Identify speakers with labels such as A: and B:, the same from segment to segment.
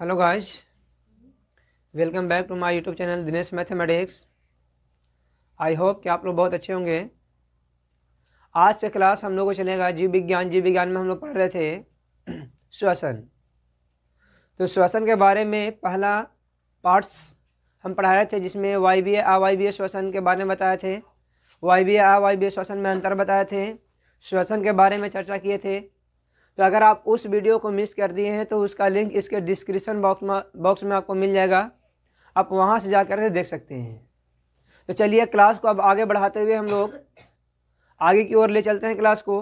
A: Hello guys, welcome back to my YouTube channel Dinesh mathematics. I hope कि आप लोग बहुत अच्छे होंगे। आज से क्लास हम लोग को चलेगा जीव विज्ञान में हम लोग पढ़ रहे थे श्वसन। तो श्वसन के बारे में पहला पार्ट्स हम पढ़ाए थे, जिसमें वायवीय अवायवीय श्वसन के बारे में बताए थे। वायवीय अवायवीय श्वसन में अंतर बताए थे, श्वसन के बारे में चर्चा किए थे। तो अगर आप उस वीडियो को मिस कर दिए हैं तो उसका लिंक इसके डिस्क्रिप्शन बॉक्स में आपको मिल जाएगा, आप वहां से जाकर के देख सकते हैं। तो चलिए क्लास को अब आगे बढ़ाते हुए हम लोग आगे की ओर ले चलते हैं क्लास को।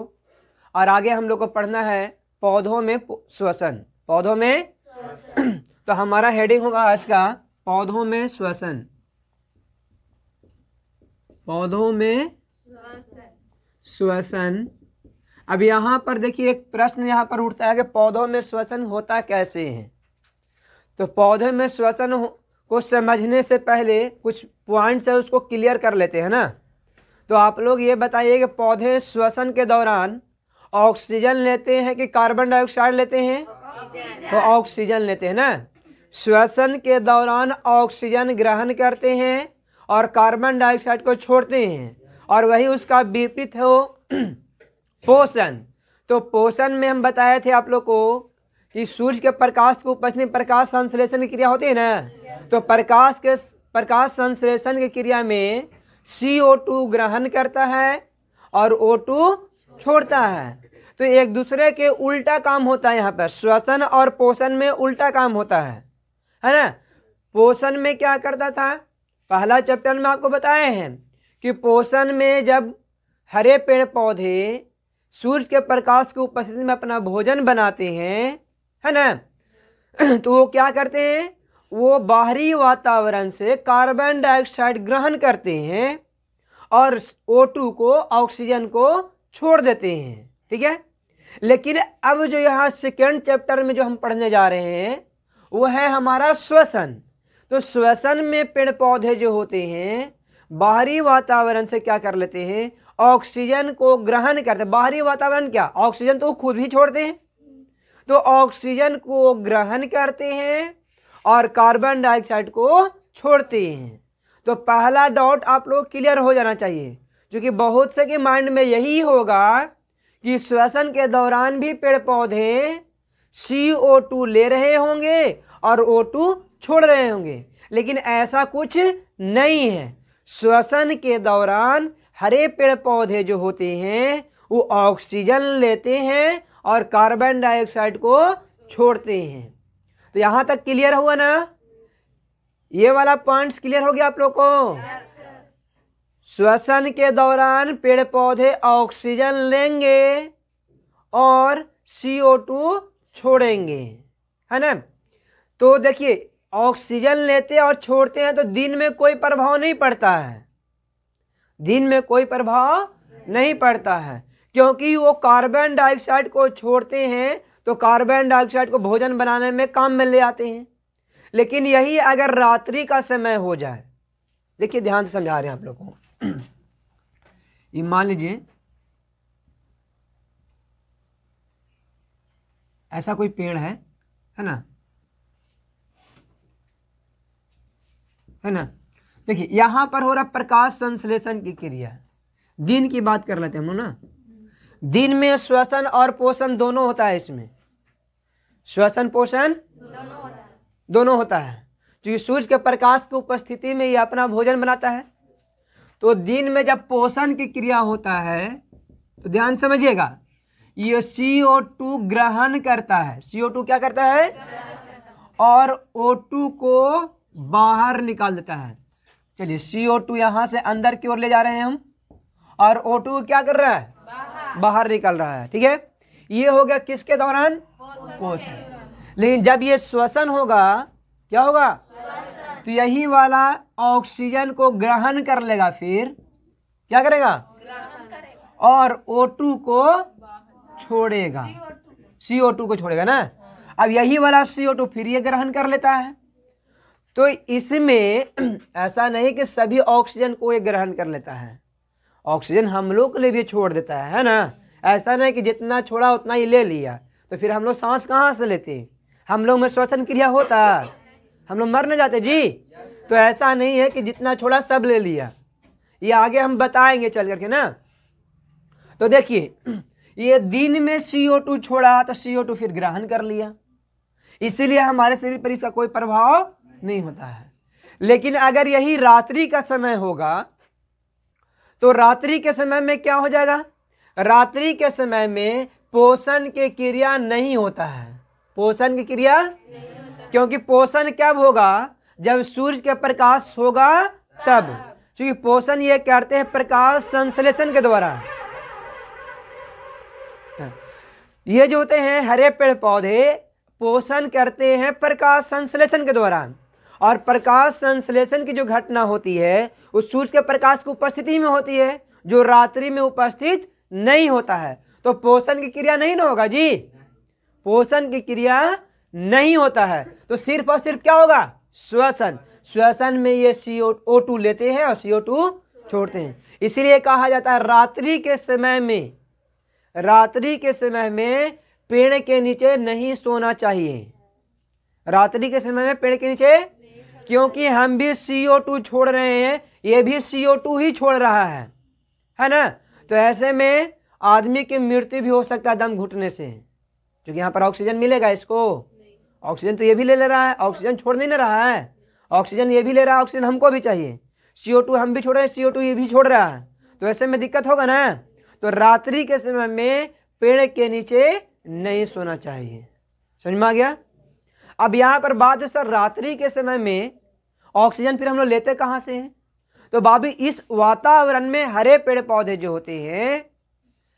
A: और आगे हम लोग को पढ़ना है पौधों में श्वसन। पौधों में तो हमारा हेडिंग होगा आज का पौधों में श्वसन। पौधों में श्वसन। अब यहाँ पर देखिए एक प्रश्न यहाँ पर उठता है कि पौधों में श्वसन होता कैसे है। तो पौधे में श्वसन को समझने से पहले कुछ पॉइंट्स है उसको क्लियर कर लेते हैं ना। तो आप लोग ये बताइए कि पौधे श्वसन के दौरान ऑक्सीजन लेते हैं कि कार्बन डाइऑक्साइड लेते हैं? तो ऑक्सीजन लेते हैं ना। श्वसन के दौरान ऑक्सीजन ग्रहण करते हैं और कार्बन डाइऑक्साइड को छोड़ते हैं, और वही उसका विपरीत हो पोषण। तो पोषण में हम बताए थे आप लोग को कि सूर्य के प्रकाश को उपस्थिति प्रकाश संश्लेषण की क्रिया होती है ना। तो प्रकाश संश्लेषण की क्रिया में CO2 ग्रहण करता है और O2 छोड़ता है। तो एक दूसरे के उल्टा काम होता है। यहाँ पर श्वसन और पोषण में उल्टा काम होता है ना। पोषण में क्या करता था, पहला चैप्टर में आपको बताए हैं कि पोषण में जब हरे पेड़ पौधे सूर्य के प्रकाश की उपस्थिति में अपना भोजन बनाते हैं, है ना, तो वो क्या करते हैं, वो बाहरी वातावरण से कार्बन डाइऑक्साइड ग्रहण करते हैं और O2 को, ऑक्सीजन को छोड़ देते हैं। ठीक है। लेकिन अब जो यहाँ सेकेंड चैप्टर में जो हम पढ़ने जा रहे हैं वो है हमारा श्वसन। तो श्वसन में पेड़ पौधे जो होते हैं बाहरी वातावरण से क्या कर लेते हैं, ऑक्सीजन को ग्रहण करते हैं। बाहरी वातावरण क्या, ऑक्सीजन तो खुद भी छोड़ते हैं। तो ऑक्सीजन को ग्रहण करते हैं और कार्बन डाइऑक्साइड को छोड़ते हैं। तो पहला डॉट आप लोग क्लियर हो जाना चाहिए, क्योंकि बहुत से के माइंड में यही होगा कि श्वसन के दौरान भी पेड़ पौधे CO2 ले रहे होंगे और O2 छोड़ रहे होंगे, लेकिन ऐसा कुछ नहीं है। श्वसन के दौरान हरे पेड़ पौधे जो होते हैं वो ऑक्सीजन लेते हैं और कार्बन डाइऑक्साइड को छोड़ते हैं। तो यहां तक क्लियर हुआ ना, ये वाला पॉइंट्स क्लियर हो गया आप लोग को? श्वसन के दौरान पेड़ पौधे ऑक्सीजन लेंगे और CO2 छोड़ेंगे, है ना। तो देखिए ऑक्सीजन लेते और छोड़ते हैं तो दिन में कोई प्रभाव नहीं पड़ता है, दिन में कोई प्रभाव नहीं पड़ता है, क्योंकि वो कार्बन डाइऑक्साइड को छोड़ते हैं तो कार्बन डाइऑक्साइड को भोजन बनाने में काम में ले आते हैं। लेकिन यही अगर रात्रि का समय हो जाए, देखिए ध्यान से समझा रहे हैं आप लोग को। ये मान लीजिए ऐसा कोई पेड़ है ना, है ना। देखिए यहां पर हो रहा प्रकाश संश्लेषण की क्रिया। दिन की बात कर लेते हैं हम लोग ना। दिन में श्वसन और पोषण दोनों होता है। इसमें श्वसन पोषण दोनों होता है, क्योंकि सूर्य के प्रकाश की उपस्थिति में ये अपना भोजन बनाता है। तो दिन में जब पोषण की क्रिया होता है तो ध्यान समझिएगा, ये CO2 ग्रहण करता है। CO2 क्या करता है और O2 को बाहर निकाल देता है। चलिए CO2 यहां से अंदर की ओर ले जा रहे हैं हम, और O2 क्या कर रहा है, बाहर निकल रहा है। ठीक है। ये हो गया किसके दौरान, पोषण। लेकिन जब ये श्वसन होगा, क्या होगा, तो यही वाला ऑक्सीजन को ग्रहण कर लेगा, फिर क्या करेगा और O2 को छोड़ेगा, CO2 को छोड़ेगा ना। अब यही वाला CO2 फिर ये ग्रहण कर लेता है। तो इसमें ऐसा नहीं कि सभी ऑक्सीजन को ये ग्रहण कर लेता है, ऑक्सीजन हम लोग के लिए भी छोड़ देता है ना। ऐसा नहीं कि जितना छोड़ा उतना ही ले लिया, तो फिर हम लोग सांस कहाँ से लेते, हम लोग में श्वसन क्रिया होता, हम लोग मर न जाते जी। तो ऐसा नहीं है कि जितना छोड़ा सब ले लिया, ये आगे हम बताएंगे चल करके ना। तो देखिए ये दिन में CO2 छोड़ा तो CO2 फिर ग्रहण कर लिया, इसीलिए हमारे शरीर पर इसका कोई प्रभाव नहीं होता है। लेकिन अगर यही रात्रि का समय होगा तो रात्रि के समय में क्या हो जाएगा, रात्रि के समय में पोषण की क्रिया नहीं होता है, पोषण की क्रिया, क्योंकि पोषण कब होगा, जब सूर्य के प्रकाश होगा तब, क्योंकि पोषण ये करते हैं प्रकाश संश्लेषण के द्वारा। ये जो होते हैं हरे पेड़ पौधे पोषण करते हैं प्रकाश संश्लेषण के द्वारा, और प्रकाश संश्लेषण की जो घटना होती है उस सूर्य के प्रकाश की उपस्थिति में होती है, जो रात्रि में उपस्थित नहीं होता है। तो पोषण की क्रिया नहीं ना होगा जी, पोषण की क्रिया नहीं होता है। तो सिर्फ और सिर्फ क्या होगा, श्वसन। श्वसन में ये CO2 लेते हैं और CO2 छोड़ते हैं। इसीलिए कहा जाता है रात्रि के समय में, रात्रि के समय में पेड़ के नीचे नहीं सोना चाहिए, रात्रि के समय में पेड़ के नीचे, क्योंकि हम भी CO2 छोड़ रहे हैं, ये भी CO2 ही छोड़ रहा है ना। तो ऐसे में आदमी की मृत्यु भी हो सकता है दम घुटने से, क्योंकि यहाँ पर ऑक्सीजन मिलेगा इसको, ऑक्सीजन तो ये भी ले रहा है, ऑक्सीजन छोड़ नहीं ना रहा है, ऑक्सीजन ये भी ले रहा है, ऑक्सीजन हमको भी चाहिए, CO2 हम भी छोड़ रहे हैं, CO2 ये भी छोड़ रहा है, तो ऐसे में दिक्कत होगा ना। तो रात्रि के समय में पेड़ के नीचे नहीं सोना चाहिए, समझ में आ गया। अब यहाँ पर बात है सर, रात्रि के समय में ऑक्सीजन फिर हम लोग लेते कहाँ से हैं, तो बाबी इस वातावरण में हरे पेड़ पौधे जो होते हैं,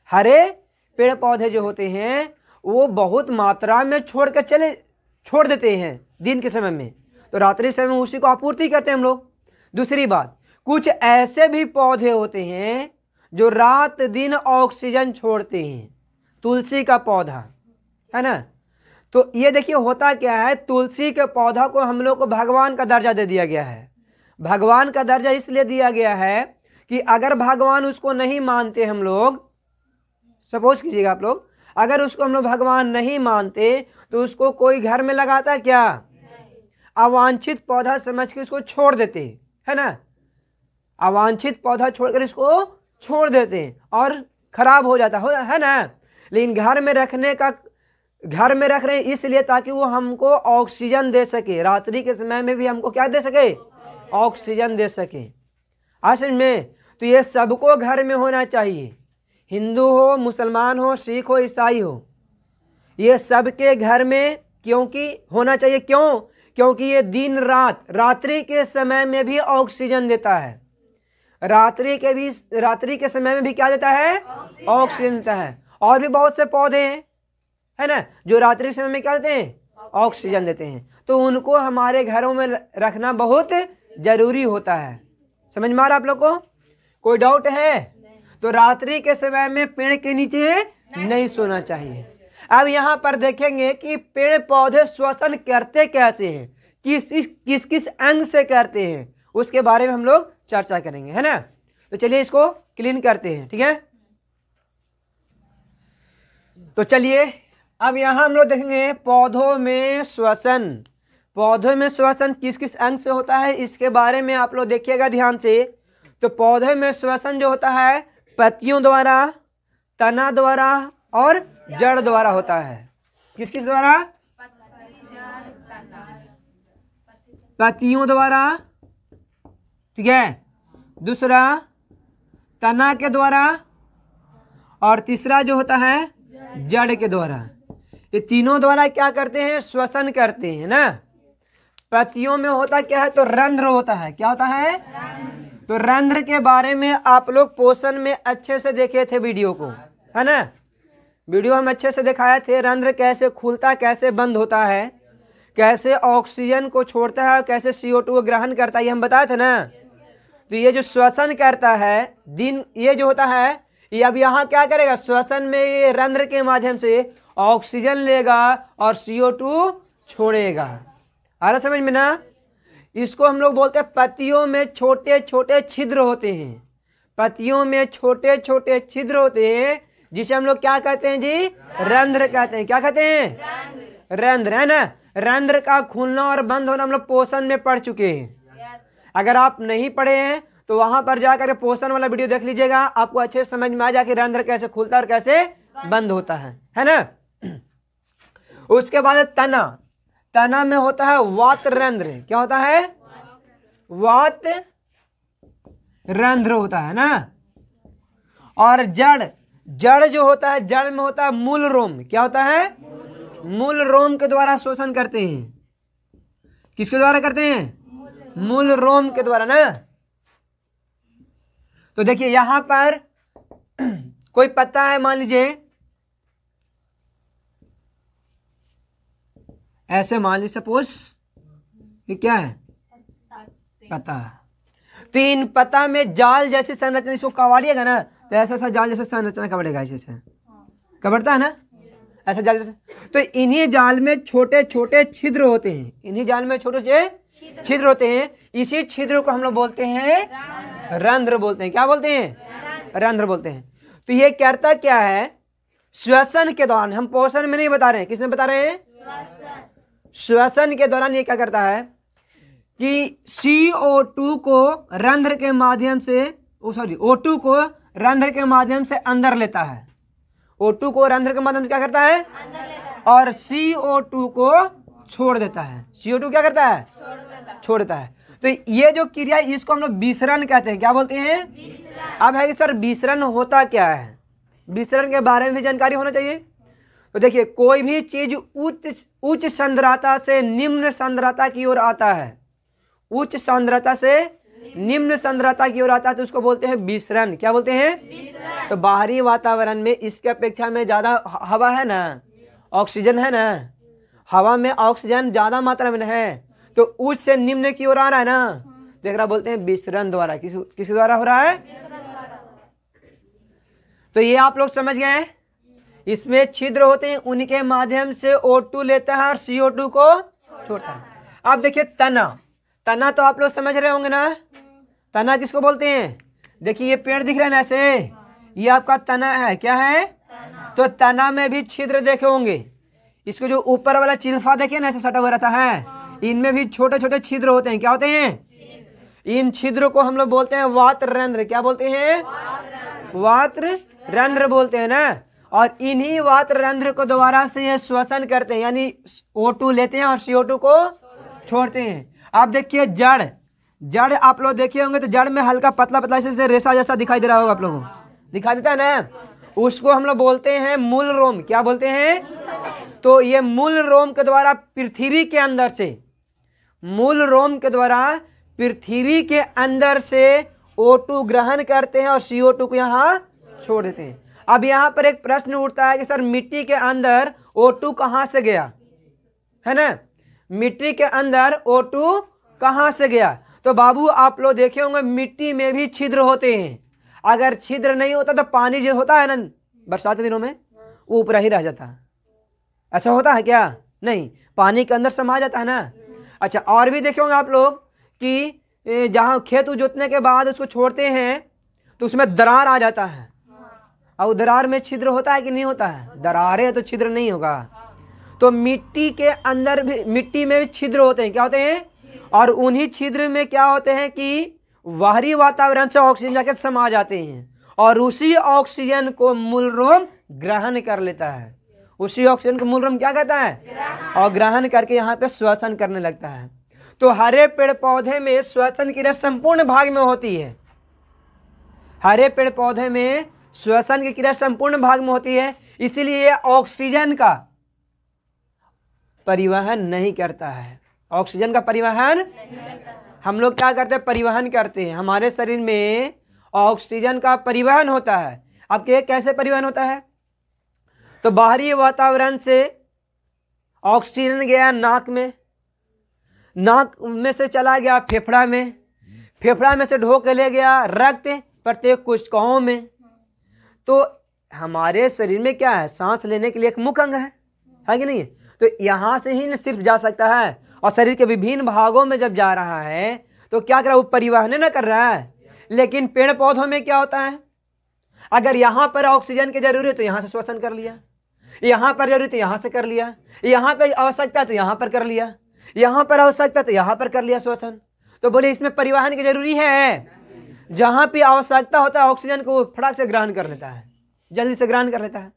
A: हरे पेड़ पौधे जो होते हैं वो बहुत मात्रा में छोड़ देते हैं दिन के समय में, तो रात्रि समय में उसी को आपूर्ति करते हैं हम लोग। दूसरी बात, कुछ ऐसे भी पौधे होते हैं जो रात दिन ऑक्सीजन छोड़ते हैं, तुलसी का पौधा है ना। तो ये देखिए होता क्या है, तुलसी के पौधा को हम लोग को भगवान का दर्जा दे दिया गया है। भगवान का दर्जा इसलिए दिया गया है कि अगर भगवान उसको नहीं मानते, हम लोग सपोज कीजिएगा आप लोग, अगर उसको हम लोग भगवान नहीं मानते तो उसको कोई घर में लगाता क्या, अवांछित पौधा समझ के उसको छोड़ देते है ना, अवांछित पौधा छोड़कर इसको छोड़ देते हैं और खराब हो जाता है ना। लेकिन घर में रख रहे हैं इसलिए ताकि वो हमको ऑक्सीजन दे सके, रात्रि के समय में भी हमको क्या दे सके, ऑक्सीजन दे सके। असल में तो ये सबको घर में होना चाहिए, हिंदू हो, मुसलमान हो, सिख हो, ईसाई हो, ये सबके घर में क्योंकि होना चाहिए। क्यों, क्योंकि ये दिन रात रात्रि के समय में भी ऑक्सीजन देता है, रात्रि के समय में भी क्या देता है, ऑक्सीजन देता है। और भी बहुत से पौधे हैं है ना जो रात्रि के समय में क्या देते हैं, ऑक्सीजन देते हैं, तो उनको हमारे घरों में रखना बहुत जरूरी होता है। समझ में आ रहा आप लोग को, कोई डाउट है? तो रात्रि के समय में पेड़ के नीचे नहीं सोना चाहिए। अब यहाँ पर देखेंगे कि पेड़ पौधे श्वसन करते कैसे हैं, किस किस अंग से करते हैं, उसके बारे में हम लोग चर्चा करेंगे है ना। तो चलिए इसको क्लीन करते हैं, ठीक है। तो चलिए अब यहाँ हम लोग देखेंगे पौधों में श्वसन, पौधों में श्वसन किस किस अंग से होता है इसके बारे में आप लोग देखिएगा ध्यान से। तो पौधे में श्वसन जो होता है पत्तियों द्वारा, तना द्वारा और जड़ द्वारा होता है। किस किस द्वारा, पत्तियों द्वारा, ठीक है, दूसरा तना के द्वारा, और तीसरा जो होता है जड़ के द्वारा। ये तीनों द्वारा क्या करते हैं, श्वसन करते हैं ना। पत्तियों में होता क्या है, तो रंध्र होता है। क्या होता है, तो रंध्र के बारे में आप लोग पोषण में अच्छे से देखे थे वीडियो को, है ना। वीडियो हम अच्छे से दिखाए थे, रंध्र कैसे खुलता, कैसे बंद होता है, कैसे ऑक्सीजन को छोड़ता है और कैसे CO2 को ग्रहण करता है, ये हम बताए थे ना। तो ये जो श्वसन करता है दिन, ये जो होता है ये अब यहाँ क्या करेगा, श्वसन में ये रंध्र के माध्यम से ऑक्सीजन लेगा और CO2 छोड़ेगा। आ रहा समझ में ना। इसको हम लोग बोलते हैं पत्तियों में छोटे छोटे छिद्र होते हैं, पत्तियों में छोटे छोटे छिद्र होते हैं जिसे हम लोग क्या कहते हैं जी, रंध्र कहते हैं। क्या कहते हैं, रंध्र, है ना। रंध्र का खुलना और बंद होना हम लोग पोषण में पढ़ चुके हैं। अगर आप नहीं पढ़े हैं तो वहां पर जाकर पोषण वाला वीडियो देख लीजिएगा, आपको अच्छे समझ में आ जाए कि रंध्र कैसे खुलता है और कैसे बंद होता है ना। उसके बाद तना, तना में होता है वात रंध्र। क्या होता है? वात रंध्र होता है ना। और जड़, जड़ जो होता है, जड़ में होता है मूल रोम। क्या होता है? मूल रोम के द्वारा शोषण करते हैं। किसके द्वारा करते हैं? मूल रोम के द्वारा ना। तो देखिए यहां पर कोई पत्ता है, मान लीजिए ऐसे, मान लीजिए सपोज ये क्या है? पत्ता। तो इन पत्ता में जाल जैसी संरचना, इसको कबाड़िएगा ना तो ऐसा ऐसा जाल जैसा संरचना कबड़ेगा, ऐसे कबड़ता है ना, ऐसा जाल जैसा। तो इन्हीं जाल में छोटे छोटे छिद्र होते हैं, इन्हीं जाल में छोटे छोटे छिद्र होते हैं। इसी छिद्र को हम लोग बोलते हैं रंध्र बोलते हैं। क्या बोलते हैं? रंध्र बोलते हैं। तो ये करता क्या है? श्वसन के दौरान, हम पोषण में नहीं बता रहे हैं, किसमें बता रहे हैं? श्वसन के दौरान ये क्या करता है कि CO2 को रंध्र के माध्यम से, O2 को रंध्र के माध्यम से अंदर लेता है। O2 को रंध्र के माध्यम से क्या करता है? और CO2 को छोड़ देता है। CO2 क्या करता है? छोड़ देता है। तो ये जो क्रिया, इसको हम लोग विसरण कहते हैं। क्या बोलते हैं? अब है कि सर विसरण होता क्या है? विसरण के बारे में भी जानकारी होना चाहिए। तो देखिए कोई भी चीज उच्च सांद्रता से निम्न सांद्रता की ओर आता है, उच्च सांद्रता से निम्न सांद्रता की ओर आता है तो उसको बोलते हैं विसरण। क्या बोलते हैं? तो बाहरी वातावरण में इसके अपेक्षा में ज्यादा हवा है ना, ऑक्सीजन है ना, हवा में ऑक्सीजन ज्यादा मात्रा में है, तो उच्च से निम्न की ओर आ रहा है ना, देख रहा बोलते हैं विसरण द्वारा। किसके द्वारा हो रहा है? तो ये आप लोग समझ गए। इसमें छिद्र होते हैं, उनके माध्यम से O2 लेता है और CO2 को छोड़ता है। अब देखिए तना, तना तो आप लोग समझ रहे होंगे ना, तना किसको बोलते हैं? देखिए ये पेड़ दिख रहा है ना ऐसे, ये आपका तना है। क्या है? तो तना में भी छिद्र देखे होंगे, इसको जो ऊपर वाला चिल्फा देखिए ना ऐसे सटा हुआ रहता है, इनमें भी छोटे छोटे छिद्र होते हैं। क्या होते हैं? इन छिद्र को हम लोग बोलते हैं वात रंध्र। क्या बोलते हैं? वात रंध्र बोलते हैं ना। और इन्हीं वात रंध्र को दोबारा से ये श्वसन करते हैं, यानी O2 लेते हैं और CO2 को छोड़ते हैं। आप देखिए जड़, जड़ आप लोग देखे होंगे तो जड़ में हल्का पतला पतला से रेशा जैसा दिखाई दे रहा होगा, आप लोगों को दिखाई देता है ना, उसको हम लोग बोलते हैं मूल रोम। क्या बोलते हैं? तो ये मूल रोम के द्वारा पृथ्वी के अंदर से, मूल रोम के द्वारा पृथ्वी के अंदर से O2 ग्रहण करते हैं और CO2 को यहाँ छोड़ देते हैं। अब यहाँ पर एक प्रश्न उठता है कि सर मिट्टी के अंदर O2 कहाँ से गया, है ना, मिट्टी के अंदर O2 कहाँ से गया? तो बाबू आप लोग देखे होंगे मिट्टी में भी छिद्र होते हैं। अगर छिद्र नहीं होता तो पानी जो होता है ना बरसात के दिनों में वो ऊपर ही रह जाता। ऐसा होता है क्या? नहीं, पानी के अंदर समा जाता है ना। अच्छा, और भी देखे होंगे आप लोग कि जहाँ खेत जोतने के बाद उसको छोड़ते हैं तो उसमें दरार आ जाता है, और दरार में छिद्र होता है कि नहीं होता है? दरार है तो छिद्र नहीं होगा। तो मिट्टी के अंदर भी, मिट्टी में भी छिद्र होते हैं। क्या होते हैं? और उन्हीं छिद्र में क्या होते हैं कि बाहरी वातावरण से ऑक्सीजन जाकर समा जाते हैं और उसी ऑक्सीजन को मूल रोम ग्रहण कर लेता है। उसी ऑक्सीजन को मूल रोम क्या कहता है? और ग्रहण करके यहाँ पे श्वसन करने लगता है। तो हरे पेड़ पौधे में श्वसन क्रिया संपूर्ण भाग में होती है। हरे पेड़ पौधे में श्वसन की क्रिया संपूर्ण भाग में होती है, इसीलिए ऑक्सीजन का परिवहन नहीं करता है। ऑक्सीजन का परिवहन हम लोग क्या करते हैं? परिवहन करते हैं। हमारे शरीर में ऑक्सीजन का परिवहन होता है। अब कैसे परिवहन होता है? तो बाहरी वातावरण से ऑक्सीजन गया नाक में, नाक में से चला गया फेफड़ा में, फेफड़ा में से ढो के ले गया रक्त प्रत्येक कोशिकाओं में। तो हमारे शरीर में क्या है? सांस लेने के लिए एक मुख्य अंग है कि नहीं? तो यहाँ से ही न सिर्फ जा सकता है, और शरीर के विभिन्न भागों में जब जा रहा है तो क्या कर रहा है? वो परिवहन न कर रहा है। लेकिन पेड़ पौधों में क्या होता है? अगर यहाँ पर ऑक्सीजन की जरूरत है तो यहाँ से श्वसन कर लिया, यहाँ पर जरूरत है यहाँ से कर लिया, यहाँ पे आवश्यकता तो यहाँ पर कर लिया, यहाँ पर आवश्यकता तो यहाँ पर कर लिया श्वसन। तो बोले इसमें परिवहन की जरूरी है। जहाँ पे आवश्यकता होता है ऑक्सीजन को फटाक से ग्रहण कर लेता है, जल्दी से ग्रहण कर लेता है,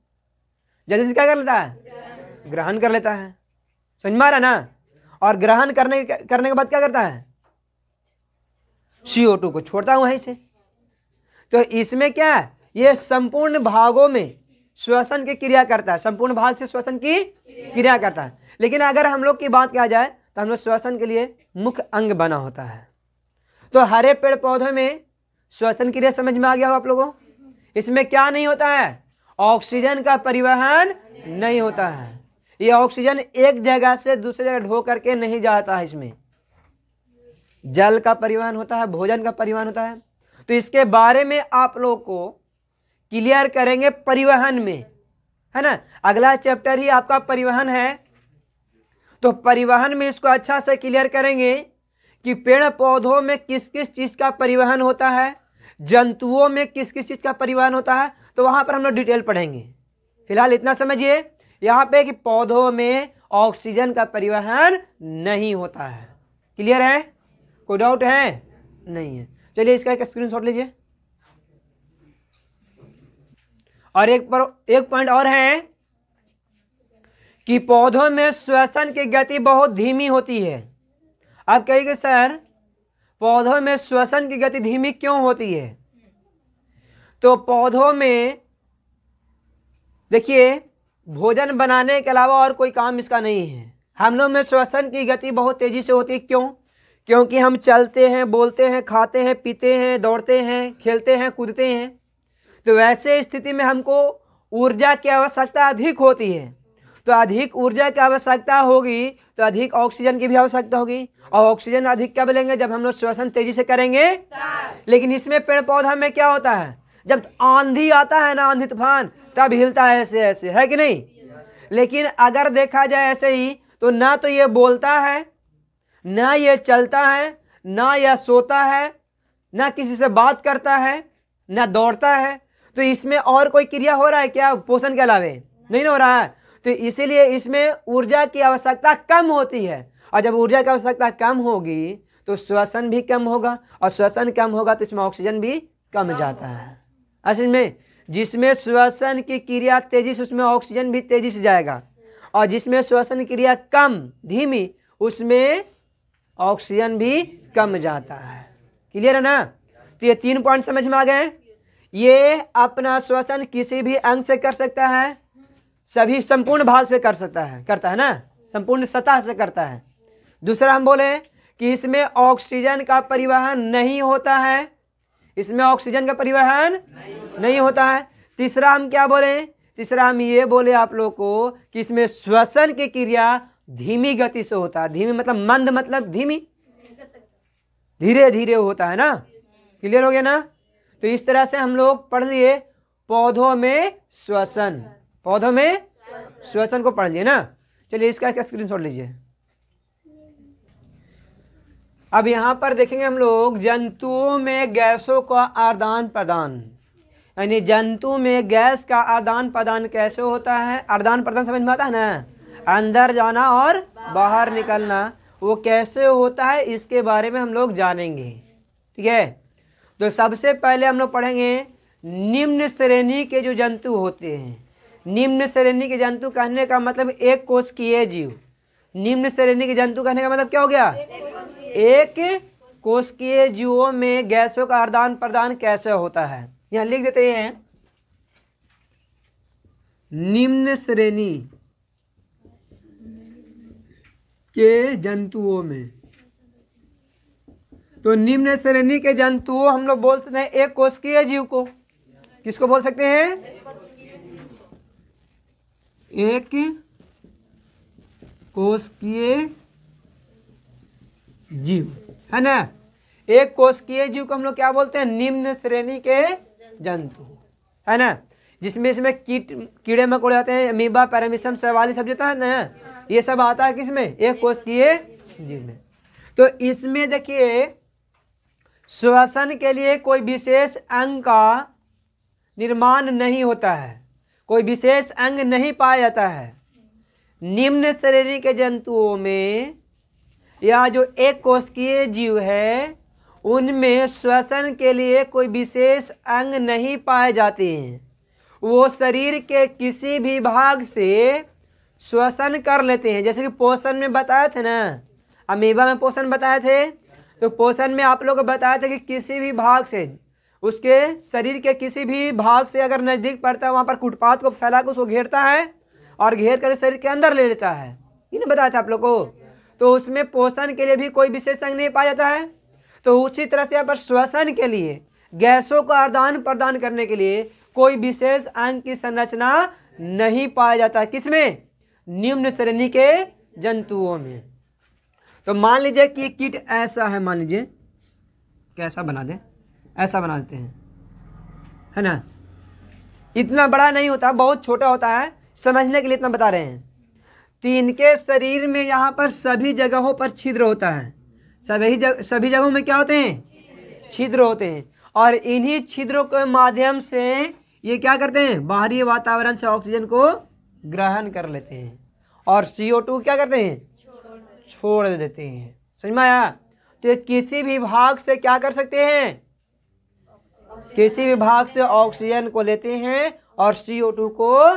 A: जल्दी से क्या कर लेता है, ग्रहण कर लेता है। समझ में आ रहा ना। और ग्रहण करने के बाद क्या करता है, CO2 को छोड़ता है वहीं से। तो इसमें क्या है, ये संपूर्ण भागों में श्वसन की क्रिया करता है, संपूर्ण भाग से श्वसन की क्रिया करता है। लेकिन अगर हम लोग की बात किया जाए तो हम लोग श्वसन के लिए मुख्य अंग बना होता है। तो हरे पेड़ पौधों में श्वसन क्रिया समझ में आ गया हो आप लोगों। इसमें क्या नहीं होता है, ऑक्सीजन का परिवहन नहीं होता है। ये ऑक्सीजन एक जगह से दूसरी जगह ढो करके नहीं जाता है। इसमें जल का परिवहन होता है, भोजन का परिवहन होता है। तो इसके बारे में आप लोग को क्लियर करेंगे परिवहन में, है ना। अगला चैप्टर ही आपका परिवहन है। तो परिवहन में इसको अच्छा से क्लियर करेंगे कि पेड़ पौधों में किस किस चीज का परिवहन होता है, जंतुओं में किस किस चीज का परिवहन होता है। तो वहां पर हम लोग डिटेल पढ़ेंगे। फिलहाल इतना समझिए यहाँ पे कि पौधों में ऑक्सीजन का परिवहन नहीं होता है। क्लियर है, कोई डाउट है? नहीं है। चलिए इसका एक स्क्रीनशॉट लीजिए। और एक पॉइंट और है कि पौधों में श्वसन की गति बहुत धीमी होती है। आप कहेंगे सर पौधों में श्वसन की गति धीमी क्यों होती है? तो पौधों में देखिए भोजन बनाने के अलावा और कोई काम इसका नहीं है। हम लोग में श्वसन की गति बहुत तेजी से होती है। क्यों? क्योंकि हम चलते हैं, बोलते हैं, खाते हैं, पीते हैं, दौड़ते हैं, खेलते हैं, कूदते हैं। तो वैसे स्थिति में हमको ऊर्जा की आवश्यकता अधिक होती है। तो अधिक ऊर्जा की आवश्यकता होगी तो अधिक ऑक्सीजन की भी आवश्यकता होगी। और ऑक्सीजन अधिक कब लेंगे? जब हम लोग श्वसन तेजी से करेंगे। लेकिन इसमें पेड़ पौधा में क्या होता है, जब आंधी आता है ना, आंधी तूफान, तब हिलता है ऐसे ऐसे, है कि नहीं। लेकिन अगर देखा जाए ऐसे ही तो ना तो ये बोलता है, ना ये चलता है, ना यह सोता है, ना किसी से बात करता है, ना दौड़ता है। तो इसमें और कोई क्रिया हो रहा है क्या पोषण के अलावे? नहीं हो रहा है। तो इसीलिए इसमें ऊर्जा की आवश्यकता कम होती है। और जब ऊर्जा की आवश्यकता कम होगी तो श्वसन भी कम होगा, और श्वसन कम होगा तो इसमें ऑक्सीजन भी कम जाता है। असल में जिसमें श्वसन की क्रिया तेजी से उसमें ऑक्सीजन भी तेजी से जाएगा, और जिसमें श्वसन क्रिया कम धीमी उसमें ऑक्सीजन भी कम जाता है। क्लियर है ना। तो ये 3 पॉइंट समझ में आ गए। ये अपना श्वसन किसी भी अंग से कर सकता है, सभी संपूर्ण भाग से कर सकता है, करता है ना, संपूर्ण सतह से करता है। दूसरा हम बोले कि इसमें ऑक्सीजन का परिवहन नहीं होता है, इसमें ऑक्सीजन का परिवहन नहीं होता है। तीसरा हम क्या बोले? तीसरा हम ये बोले आप लोग को कि इसमें श्वसन की क्रिया धीमी गति से होता है। धीमी मतलब मंद, मतलब धीमी, धीरे धीरे होता है ना। क्लियर हो गया ना। तो इस तरह से हम लोग पढ़ लिए पौधों में श्वसन, पौधों में श्वसन को पढ़ लिए ना। चलिए इसका एक स्क्रीनशॉट लीजिए। अब यहाँ पर देखेंगे हम लोग जंतुओं में गैसों का आदान प्रदान, यानी जंतु में गैस का आदान प्रदान कैसे होता है। आदान प्रदान समझ में आता है ना, अंदर जाना और बाहर निकलना, वो कैसे होता है इसके बारे में हम लोग जानेंगे। ठीक है। तो सबसे पहले हम लोग पढ़ेंगे निम्न श्रेणी के जो जंतु होते हैं। निम्न श्रेणी के जंतु कहने का मतलब एक कोशिकीय जीव। निम्न श्रेणी के जंतु कहने का मतलब क्या हो गया? एक कोशिकीय जीवों में गैसों का आदान प्रदान कैसे होता है। यहाँ लिख देते हैं निम्न श्रेणी के जंतुओं में। तो निम्न श्रेणी के जंतुओं हम लोग बोलते हैं एक कोशिकीय जीव को। किसको बोल सकते हैं? एक कोशिकीय जीव, है ना। एक कोशिकीय जीव को हम लोग क्या बोलते हैं? निम्न श्रेणी के जंतु, है ना। जिसमें इसमें कीड़े मकोड़े आते हैं, अमीबा, पैरामीशियम, शैवाली सब जो है ना, ये सब आता है किसमें? एक कोशिकीय जीव में। तो इसमें देखिए श्वसन के लिए कोई विशेष अंग का निर्माण नहीं होता है, कोई विशेष अंग नहीं पाया जाता है। निम्न श्रेणी के जंतुओं में या जो एक कोशिकीय जीव है उनमें श्वसन के लिए कोई विशेष अंग नहीं पाए जाते हैं। वो शरीर के किसी भी भाग से श्वसन कर लेते हैं। जैसे कि पोषण में बताए थे ना, अमीबा में पोषण बताए थे, तो पोषण में आप लोग को बताया था कि किसी भी भाग से, उसके शरीर के किसी भी भाग से अगर नज़दीक पड़ता है वहाँ पर कुटपात को फैला कर उसको घेरता है और घेर कर शरीर के अंदर ले लेता है। ये बताया था आप लोग को। तो उसमें पोषण के लिए भी कोई विशेष अंग नहीं पाया जाता है। तो उसी तरह से यहाँ पर श्वसन के लिए, गैसों का आदान प्रदान करने के लिए कोई विशेष अंग की संरचना नहीं पाया जाता। किसमें? निम्न श्रेणी के जंतुओं में। तो मान लीजिए कि कीट ऐसा है, मान लीजिए कैसा बना दें, ऐसा बना देते हैं, है ना। इतना बड़ा नहीं होता, बहुत छोटा होता है, समझने के लिए इतना बता रहे हैं। तो इनके शरीर में यहाँ पर सभी जगहों पर छिद्र होता है। सभी जगहों में क्या होते हैं? छिद्र होते हैं। और इन्हीं छिद्रों के माध्यम से ये क्या करते हैं? बाहरी वातावरण से ऑक्सीजन को ग्रहण कर लेते हैं और CO2 क्या करते हैं? छोड़ देते हैं। समझ में आया? तो ये किसी भी भाग से क्या कर सकते हैं? किसी भी भाग से ऑक्सीजन को लेते हैं और CO2 को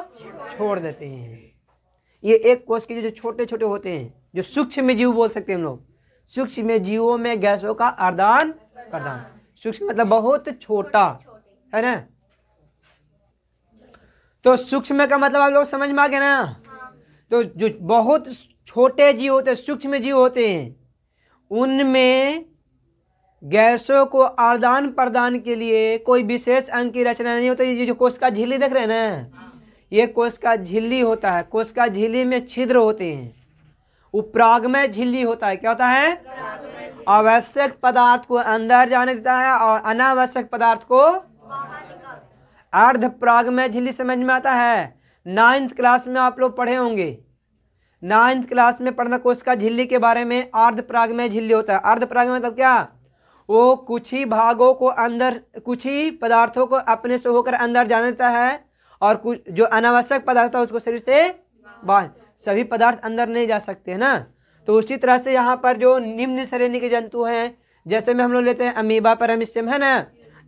A: छोड़ देते हैं। ये एक कोश के जो छोटे छोटे होते हैं, जो सूक्ष्म जीव बोल सकते हैं हम लोग। सूक्ष्म जीवों में गैसों का आदान प्रदान, सूक्ष्म मतलब बहुत छोटा, है ना। तो सूक्ष्म का मतलब आप लोग समझ में आ गया ना। तो जो बहुत छोटे जीव होते हैं, सूक्ष्म जीव होते हैं, उनमें गैसों को आदान प्रदान के लिए कोई विशेष अंग की रचना नहीं होती। ये जो कोशिका झिल्ली देख रहे हैं ना, ये कोशिका झिल्ली होता है। कोशिका झिल्ली में छिद्र होते हैं। उपरागमय झिल्ली होता है। क्या होता है? आवश्यक पदार्थ को अंदर जाने देता है और अनावश्यक पदार्थ को अर्धपरागमय झिल्ली समझ में आता है। 9th क्लास में आप लोग पढ़े होंगे। 9th क्लास में पढ़ना कोशिका झिल्ली के बारे में। अर्धपरागमय झिल्ली होता है। अर्धपरागमय मतलब क्या? वो कुछ ही भागों को अंदर, कुछ ही पदार्थों को अपने से होकर अंदर जाने देता है और कुछ जो अनावश्यक पदार्थ है उसको शरीर से बाहर। सभी पदार्थ अंदर नहीं जा सकते हैं ना। तो उसी तरह से यहाँ पर जो निम्न श्रेणी के जंतु हैं, जैसे में हम लोग लेते हैं अमीबा, पैरामीशियम, है ना।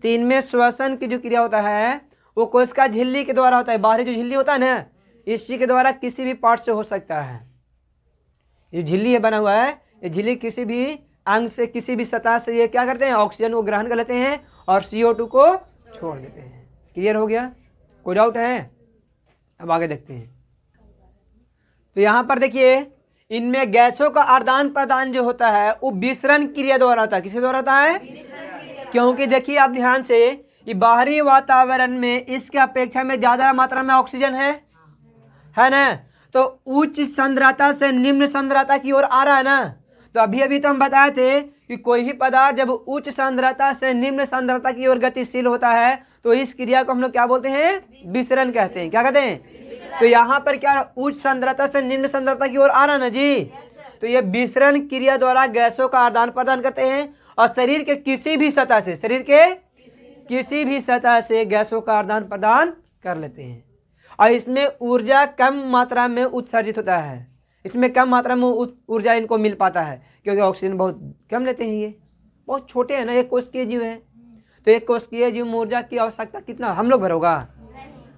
A: तो इनमें श्वसन की जो क्रिया होता है वो कोशिका झिल्ली के द्वारा होता है। बाहरी जो झिल्ली होता है ना, इसी के द्वारा किसी भी पार्ट से हो सकता है। ये झिल्ली है बना हुआ है, ये झिल्ली किसी भी अंग से, किसी भी सतह से ये क्या करते हैं? ऑक्सीजन को ग्रहण कर लेते हैं और CO2 को छोड़ देते हैं। क्लियर हो गया? कोई डाउट है? अब आगे देखते हैं। तो यहाँ पर देखिए, इनमें गैसों का आदान प्रदान जो होता है वो विसरण क्रिया द्वारा होता है। किसके द्वारा होता है? क्योंकि देखिए आप ध्यान से, ये बाहरी वातावरण में इसके अपेक्षा में ज्यादा मात्रा में ऑक्सीजन है ना। तो उच्च सांद्रता से निम्न सांद्रता की ओर आ रहा है ना। तो अभी तो हम बताए थे कि कोई भी पदार्थ जब उच्च सांद्रता से निम्न सांद्रता की ओर गतिशील होता है तो इस क्रिया को हम लोग क्या बोलते हैं? विसरण कहते हैं। क्या कहते हैं? तो यहाँ पर क्या, उच्च सांद्रता से निम्न सांद्रता की ओर आ रहा ना जी। तो ये विसरण क्रिया द्वारा गैसों का आदान प्रदान करते हैं और शरीर के किसी भी सतह से, शरीर के किसी भी सतह से गैसों का आदान प्रदान कर लेते हैं। और इसमें ऊर्जा कम मात्रा में उत्सर्जित होता है। इसमें कम मात्रा में ऊर्जा इनको मिल पाता है क्योंकि ऑक्सीजन बहुत कम लेते हैं। ये बहुत छोटे हैं ना, एक कोशिकीय जीव है। तो एक कोशिकीय जीव में ऊर्जा की आवश्यकता कितना हम लोग भर होगा?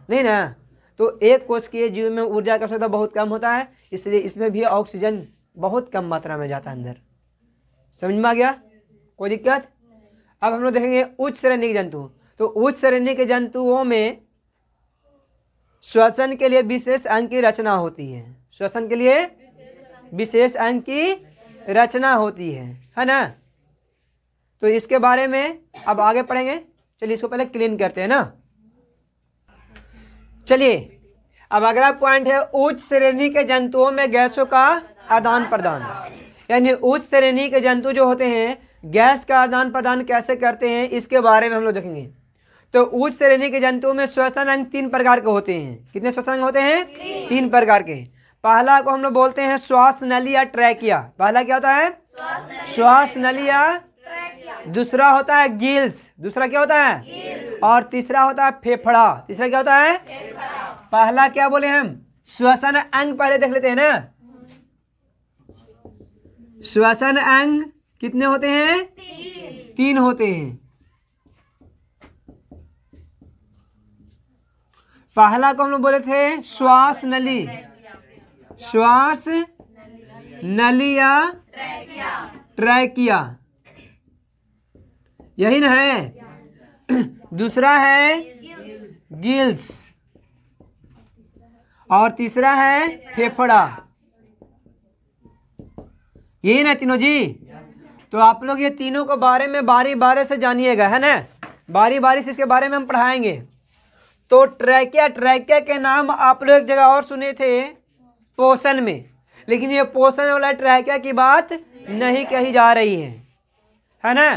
A: नहीं ना। तो एक कोशिकीय जीव में ऊर्जा की आवश्यकता बहुत कम होता है, इसलिए इसमें भी ऑक्सीजन बहुत कम मात्रा में जाता है अंदर। समझ में आ गया? कोई दिक्कत? अब हम लोग देखेंगे उच्च श्रेणी के जंतु। तो उच्च श्रेणी के जंतुओं में श्वसन के लिए विशेष अंग की रचना होती है। श्वसन के लिए विशेष अंग की रचना होती है ना। तो इसके बारे में अब आगे पढ़ेंगे। चलिए इसको पहले क्लीन करते हैं ना। चलिए अब अगला पॉइंट है उच्च श्रेणी के जंतुओं में गैसों का आदान प्रदान। यानी उच्च श्रेणी के जंतु जो होते हैं गैस का आदान प्रदान कैसे करते हैं इसके बारे में हम लोग देखेंगे। तो उच्च श्रेणी के जंतुओं में श्वसन अंग 3 प्रकार के होते हैं। कितने श्वसन अंग होते हैं? 3 प्रकार के। पहला को हम लोग बोलते हैं श्वास नली या ट्रैकिया। पहला क्या होता है? श्वास नली या दूसरा होता है गिल्स। दूसरा क्या होता है? और तीसरा होता है फेफड़ा। तीसरा क्या होता है? पहला क्या बोले हम? श्वसन अंग पहले देख लेते हैं ना। श्वसन अंग कितने होते हैं? 3 होते हैं। पहला को हम लोग बोले थे श्वास नली, श्वास नली या ट्रैकिया, यही ना है। दूसरा है गिल्स और तीसरा है फेफड़ा, यही ना तीनों जी। तो आप लोग ये तीनों के बारे में बारी बारी से जानिएगा, है ना, बारी बारी से इसके बारे में हम पढ़ाएंगे। तो ट्रैकिया, ट्रैकिया के नाम आप लोग एक जगह और सुने थे पोषण में, लेकिन ये पोषण वाला ट्रैकिया की बात नहीं कही जा रही है ना।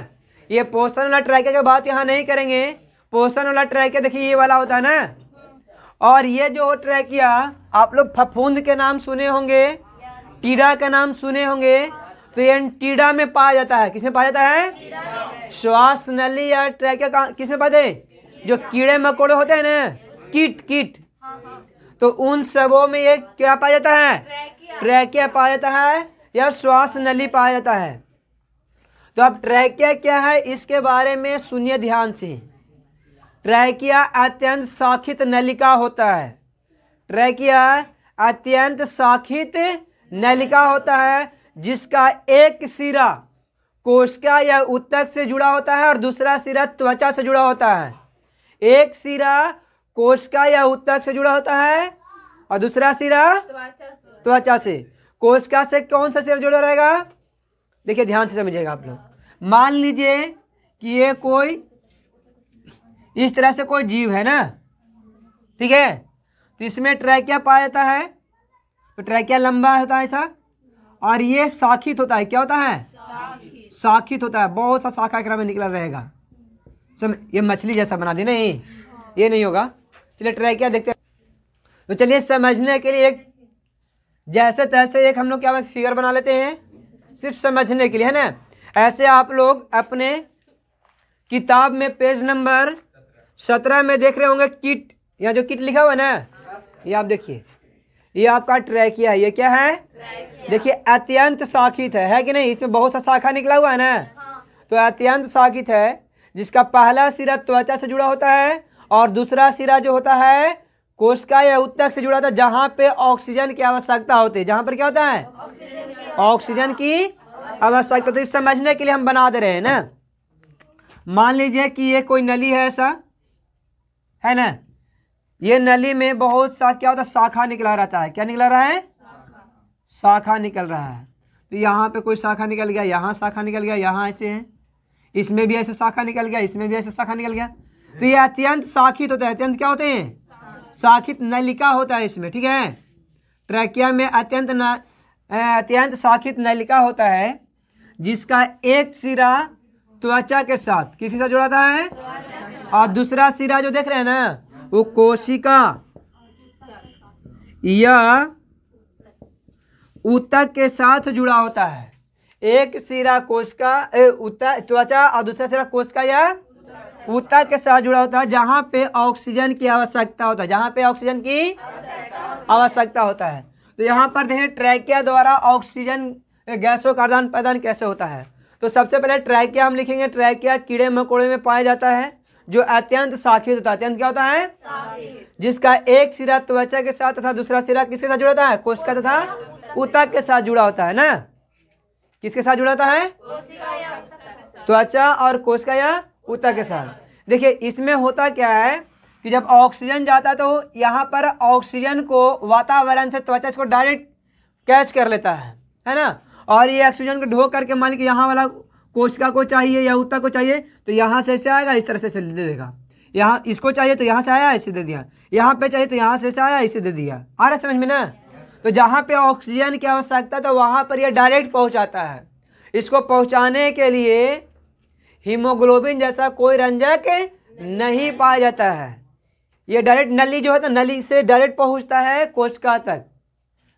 A: ये पोषण वाला ट्रैकिया की बात यहाँ नहीं करेंगे। पोषण वाला ट्रैकिया देखिए ये वाला होता है ना, और ये जो ट्रैकिया आप लोग फफूंद के नाम सुने होंगे, टीडा का नाम सुने होंगे। तो ये टीडा में पाया जाता है। किसमें पाया जाता है? श्वास नली या ट्रैकिया किसमें पाते हैं? जो कीड़े मकोड़े होते हैं ना, कीट कीट, तो उन सबों में ये क्या पाया जाता है? ट्रैकिया पाया जाता है या श्वास नली पाया जाता है। तो अब ट्रैकिया क्या है इसके बारे में सुनिए ध्यान से। ट्रैकिया अत्यंत शाखित नलिका होता है। ट्रैकिया अत्यंत शाखित नलिका होता है जिसका एक सिरा कोशिका या ऊतक से जुड़ा होता है और दूसरा सिरा त्वचा से जुड़ा होता है। एक सिरा कोशिका या ऊतक से जुड़ा होता है और दूसरा सिरा त्वचा से। कोशिका से कौन सा सिरा जुड़ा रहेगा? देखिए ध्यान से समझिएगा आप लोग। मान लीजिए कि ये कोई इस तरह से कोई जीव है ना, ठीक है, तो इसमें ट्रैकिया पाया जाता है। तो ट्रैकिया लंबा होता है ऐसा, और ये शाखित होता है। क्या होता है? शाखित होता है। बहुत सा शाखा एकरा में निकला रहेगा। ये मछली जैसा बना दी नहीं, ये नहीं होगा। चलिए ट्रैकिया देखते हैं। तो चलिए समझने के लिए एक जैसे तैसे एक हम लोग क्या फिगर बना लेते हैं, सिर्फ समझने के लिए, है ना। ऐसे आप लोग अपने किताब में पेज नंबर 17 में देख रहे होंगे किट, या जो किट लिखा हुआ है ना, ये आप देखिए, ये आपका ट्रैकिया है। ये क्या है? देखिए अत्यंत शाखित है कि नहीं? इसमें बहुत सा शाखा निकला हुआ है ना। तो अत्यंत शाखित है जिसका पहला सिरा त्वचा से जुड़ा होता है और दूसरा सिरा जो होता है कोशिका या ऊतक से जुड़ा होता है, जहाँ पे ऑक्सीजन की आवश्यकता होती है। जहाँ पर क्या होता है? ऑक्सीजन की आवश्यकता। तो इस समझने के लिए हम बना दे रहे हैं ना। मान लीजिए कि ये कोई नली है, ऐसा है ना। ये नली में बहुत सा क्या होता है? शाखा निकला रहता है। क्या निकला रहा है? शाखा निकल रहा है। तो यहाँ पे कोई शाखा निकल गया, यहाँ शाखा निकल गया, यहाँ ऐसे है, इसमें भी ऐसे शाखा निकल गया, इसमें भी ऐसे शाखा निकल गया। तो ये अत्यंत शाखित होता है। अत्यंत क्या होते हैं? शाखित नलिका होता है इसमें, ठीक है। ट्रैकिया में अत्यंत शाखित नलिका होता है जिसका एक सिरा त्वचा के साथ किसी से जुड़ा होता है और दूसरा सिरा जो देख रहे हैं ना वो कोशिका या ऊतक के साथ जुड़ा होता है। एक सिरा कोशिका त्वचा और दूसरा सिरा कोशिका या ऊतक के साथ जुड़ा होता है जहाँ पे ऑक्सीजन की आवश्यकता होता है। जहाँ पे ऑक्सीजन की आवश्यकता होता है। तो यहाँ पर देखें ट्रैकिया द्वारा ऑक्सीजन गैसों का आदान प्रदान कैसे होता है। तो सबसे पहले ट्रैकिया हम लिखेंगे। ट्रैकिया कीड़े मकोड़े में पाया जाता है जो अत्यंत शाखित होता है। अत्यंत क्या होता है? जिसका एक सिरा त्वचा के साथ तथा दूसरा सिरा किसके साथ जुड़ा होता है? कोशिका तथा ऊतक के साथ जुड़ा होता है ना। किसके साथ जुड़ा होता है? त्वचा और कोशिका या ऊतक के साथ। देखिए इसमें होता क्या है कि जब ऑक्सीजन जाता है तो यहाँ पर ऑक्सीजन को वातावरण से त्वचा इसको डायरेक्ट कैच कर लेता है ना। और ये ऑक्सीजन को ढो करके मान लीजिए यहाँ वाला कोशिका को चाहिए या ऊतक को चाहिए तो यहाँ से ऐसे आएगा, इस तरह से दे देगा। यहाँ इसको चाहिए तो यहाँ से आया, ऐसे दे दिया। यहाँ पे चाहिए तो यहाँ से ऐसे आया, इसे दे दिया। आ रहा समझ में ना। तो जहाँ पे ऑक्सीजन की आवश्यकता तो वहाँ पर यह डायरेक्ट पहुँचाता है। इसको पहुँचाने के लिए हीमोग्लोबिन जैसा कोई रंजक नहीं पाया जाता है। ये डायरेक्ट नली जो है तो नली से डायरेक्ट पहुँचता है कोशिका तक।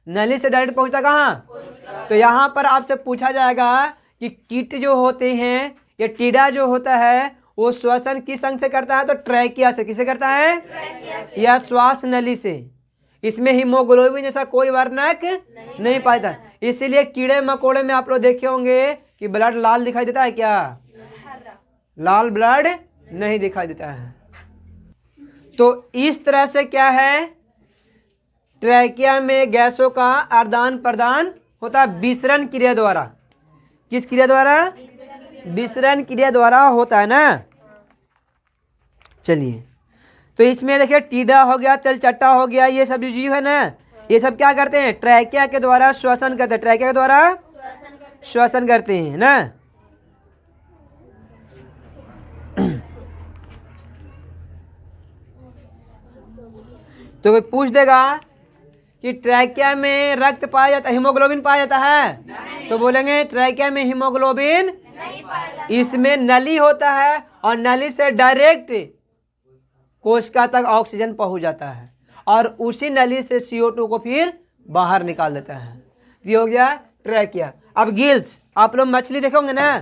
A: नली से डायरेक्ट पहुँचता कहाँ? तो यहाँ पर आपसे पूछा जाएगा कि कीट जो होते हैं, ये टीडा जो होता है वो श्वसन किस अंग से करता है? तो ट्रैकिया से। किसे करता है? या श्वास नली से। इसमें हीमोग्लोबिन जैसा कोई वर्णक नहीं पाता, इसीलिए कीड़े मकोड़े में आप लोग देखे होंगे कि ब्लड लाल दिखाई देता है क्या? लाल ब्लड नहीं दिखाई देता है। तो इस तरह से क्या है, ट्रैकिया में गैसों का आदान प्रदान होता है विसरण क्रिया द्वारा। किस क्रिया द्वारा? विसरण क्रिया द्वारा होता है ना। चलिए, तो इसमें देखिए टीडा हो गया, तेलचट्टा हो गया, ये सब जो जीव है ना, ये सब क्या करते हैं? ट्रैकिया के द्वारा श्वसन करते हैं। ट्रैकिया के द्वारा श्वसन करते हैं ना। तो कोई पूछ देगा कि ट्रैकिया में रक्त पाया जाता है, हीमोग्लोबिन पाया जाता है? तो बोलेंगे ट्रैकिया में हीमोग्लोबिन नहीं पाया जाता। इसमें नली होता है और नली से डायरेक्ट कोशिका तक ऑक्सीजन पहुंच जाता है और उसी नली से CO2 को फिर बाहर निकाल देता है। ये हो गया ट्रैकिया। अब गिल्स, आप लोग मछली देखोगे ना,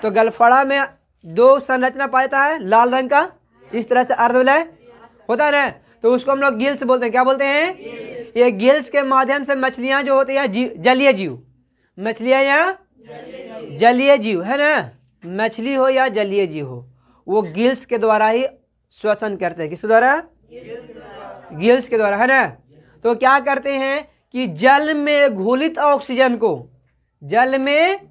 A: तो गलफड़ा में दो संरचना पाया जाता है लाल रंग का, इस तरह से अर्धवलय होता है ना, तो उसको हम लोग गिल्स बोलते हैं। क्या बोलते हैं? ये गिल्स के माध्यम से मछलियां जो होती है, जलीय जीव, मछलियां या जलीय जीव है ना, मछली हो या जलीय जीव हो, वो गिल्स के द्वारा ही श्वसन करते हैं। किसके द्वारा? गिल्स के द्वारा, है ना। तो क्या करते हैं कि जल में घुलित ऑक्सीजन को, जल में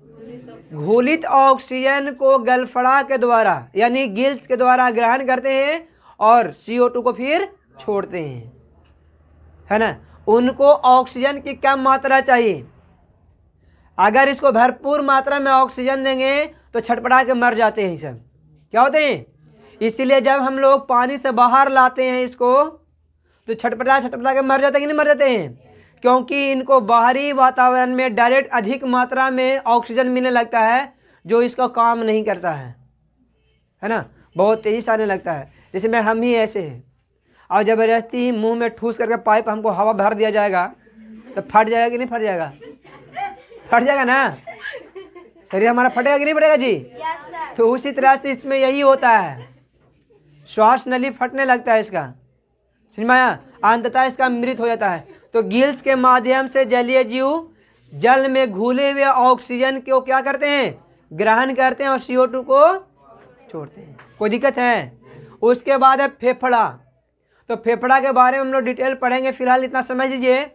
A: घुलित ऑक्सीजन को गलफड़ा के द्वारा यानी गिल्स के द्वारा ग्रहण करते हैं और CO2 को फिर छोड़ते हैं, है ना। उनको ऑक्सीजन की कम मात्रा चाहिए, अगर इसको भरपूर मात्रा में ऑक्सीजन देंगे तो छटपटा के मर जाते हैं। सब क्या होते हैं? इसीलिए जब हम लोग पानी से बाहर लाते हैं इसको तो छटपटा के मर जाते हैं कि नहीं मर जाते हैं? क्योंकि इनको बाहरी वातावरण में डायरेक्ट अधिक मात्रा में ऑक्सीजन मिलने लगता है जो इसका काम नहीं करता है ना, बहुत तेजी से आने लगता है। जैसे में हम ही ऐसे हैं और ज़बरदस्ती मुंह में ठूस करके पाइप हमको हवा भर दिया जाएगा तो फट जाएगा कि नहीं फट जाएगा? फट जाएगा ना, शरीर हमारा फटेगा कि नहीं फटेगा जी? तो उसी तरह से इसमें यही होता है, श्वास नली फटने लगता है इसका, समझ में आया? अंततः इसका मृत हो जाता है। तो गिल्स के माध्यम से जलीय जीव जल में घुले हुए ऑक्सीजन को क्या करते हैं? ग्रहण करते हैं और CO2 को छोड़ते हैं। कोई दिक्कत है? उसके बाद है फेफड़ा। तो फेफड़ा के बारे में हम लोग डिटेल पढ़ेंगे, फिलहाल इतना समझ लीजिए।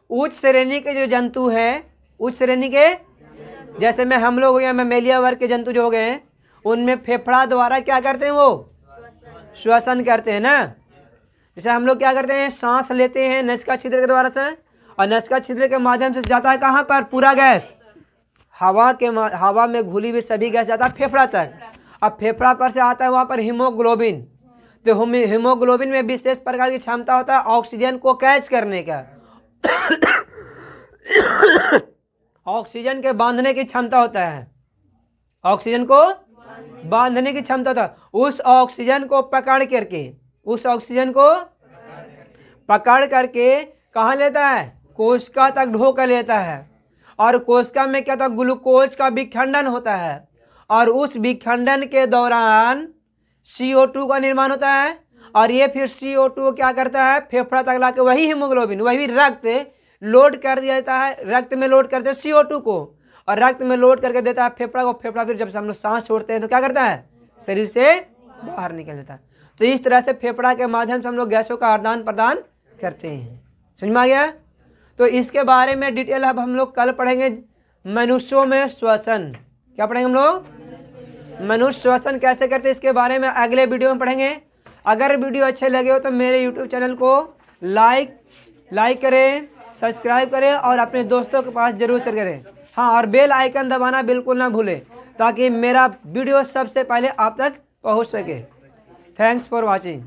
A: उच्च श्रेणी के जो जंतु हैं, उच्च श्रेणी के जैसे में हम लोग हो गया, मैमेलिया वर्ग के जंतु जो हो गए, उनमें फेफड़ा द्वारा क्या करते हैं? वो श्वसन करते हैं ना। जैसे हम लोग क्या करते हैं? सांस लेते हैं नसिका छिद्र के द्वारा से, और नसिका छिद्र के माध्यम से जाता है कहाँ पर? पूरा गैस हवा में घुली हुई सभी गैस जाता है फेफड़ा तक। अब फेफड़ा पर से आता है वहाँ पर हीमोग्लोबिन। तो हीमोग्लोबिन में विशेष प्रकार की क्षमता होता है ऑक्सीजन को कैच करने का, ऑक्सीजन के बांधने की क्षमता होता है, ऑक्सीजन को बांधने की क्षमता होता है। उस ऑक्सीजन को पकड़ करके कहाँ लेता है? कोशिका तक ढोकर लेता है, और कोशिका में क्या था? ग्लूकोज का विखंडन होता है, और उस विखंडन के दौरान CO2 का निर्माण होता है, और ये फिर CO2 क्या करता है? फेफड़ा तक लाके वही हीमोग्लोबिन, वही रक्त लोड कर दिया जाता है, रक्त में लोड करते हैं CO2 को, और रक्त में लोड करके देता है फेफड़ा को। फेफड़ा फिर जब हम लोग सांस छोड़ते हैं तो क्या करता है? शरीर से बाहर निकल जाता है। तो इस तरह से फेफड़ा के माध्यम से हम लोग गैसों का आदान प्रदान करते हैं। समझ में आ गया? तो इसके बारे में डिटेल अब हम लोग कल पढ़ेंगे। मनुष्यों में श्वसन, क्या पढ़ेंगे हम लोग? मनुष्य श्वसन कैसे करते हैं, इसके बारे में अगले वीडियो में पढ़ेंगे। अगर वीडियो अच्छे लगे हो तो मेरे YouTube चैनल को लाइक करें, सब्सक्राइब करें और अपने दोस्तों के पास जरूर शेयर करें। हाँ, और बेल आइकन दबाना बिल्कुल ना भूलें ताकि मेरा वीडियो सबसे पहले आप तक पहुंच सके। Thanks for watching.